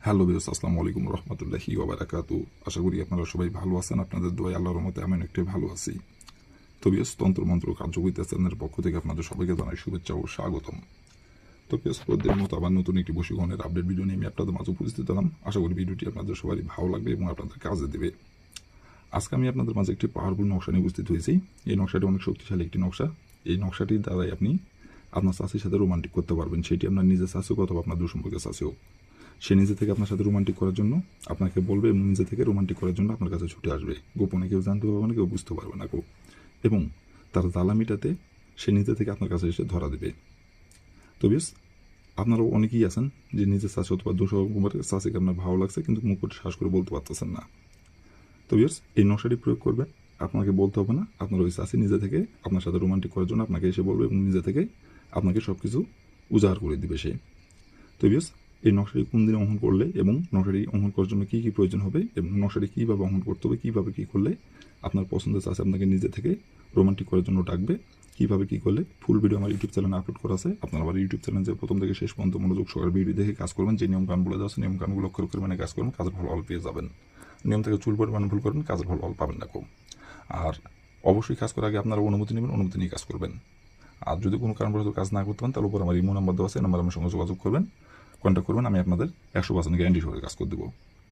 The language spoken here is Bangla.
হ্যালো ভিউয়ার্স, আসসালামু আলাইকুম রহমতুল্লাহি ওয়া বারাকাতু। আশা করি আপনারা সবাই ভালো আছেন। আপনাদের দোয়ায় আল্লাহর রহমতে আমি অনেকটাই ভালো আছি। তো ভিউয়ার্স, তন্ত্রমন্ত্র কার্যকরিতা চ্যানেলের পক্ষ থেকে আপনাদের সবাইকে জানাই শুভেচ্ছা ও স্বাগতম। তো ভিউয়ার্স, প্রতিদিনের মতো আবার নতুন একটি বশীকরণের আপডেট ভিডিও নিয়ে আমি আপনাদের মাঝে উপস্থিত হলাম। আশা করি ভিডিওটি আপনাদের সবারই ভালো লাগবে এবং আপনাদের কাজে দেবে। আজকে আমি আপনাদের মাঝে একটি পাওয়ারফুল নকশা নিয়ে উপস্থিত হয়েছি। এই নকশাটি অনেক শক্তিশালী একটি নকশা। এই নকশাটির দ্বারাই আপনি আপনার চাষির সাথে রোমান্টিক করতে পারবেন। সেটি আপনার নিজের চাষি হোক অথবা আপনার দুঃসম্পর্কের চাষি হোক। সে নিজে থেকে আপনার সাথে রোমান্টিক করার জন্য আপনাকে বলবে এবং নিজে থেকে রোমান্টিক করার জন্য আপনার কাছে ছুটে আসবে। গোপনে কেউ জানতে পারবে না, কেউ বুঝতে পারবে না কেউ। এবং তার জ্বালামিটাতে সে নিজে থেকে আপনার কাছে এসে ধরা দেবে। তো বেশ, আপনারাও অনেকেই আছেন যে নিজের চাষি অথবা দুঃসম্পর্কের চাষিকে আপনার ভালো লাগছে কিন্তু মুখ করে সাহস করে বলতে পারতেছেন না। তো বিয়ার্স, এই নকশাটি প্রয়োগ করবেন। আপনাকে বলতে হবে না, আপনার ওই চাষি নিজে থেকে আপনার সাথে রোমান্টিক করার জন্য আপনাকে এসে বলবে এবং নিজে থেকে আপনাকে সব কিছু উজাড় করে দিবে সে। তো বিয়ার্স, এই নকশাটি কোন দিনে অঙ্কন করলে এবং নকশাটি অঙ্কন করার জন্য কী কী প্রয়োজন হবে এবং নকশাটি কীভাবে অঙ্কন করতে হবে, কীভাবে কী করলে আপনার পছন্দের চাষি আপনাকে নিজে থেকে রোমান্টিক করার জন্য ডাকবে, কীভাবে কী করলে ফুল ভিডিও আমার ইউটিউব চ্যানেলে আপলোড করা আছে। আপনারা আমার ইউটিউব চ্যানেল যে প্রথম থেকে শেষ পর্যন্ত মনোযোগ সহকারে ভিডিও দেখে কাজ করবেন। যে নিয়ম বলে দেওয়া আছে নিয়মকানুনগুলো লক্ষ্য করে মানে কাজ করবেন, কাজের ফল পেয়ে যাবেন। নিয়ম থেকে চুল পরিমাণ ভুল করবেন, কাজের ফল পাবেন না কম। আর অবশ্যই কাজ করার আগে আপনারা অনুমতি নেবেন, অনুমতি নিয়ে কাজ করবেন। আর যদি কোনো কারণবশত কাজ না করতে পারেন তাহলে উপর আমার ইমো নাম্বার দেওয়া আছে, নাম্বার আমার সঙ্গে যোগাযোগ করবেন, কন্ট্যাক্ট করবেন। আমি আপনাদের 100% গ্যারান্টি সহকারে কাজ করে দেবো।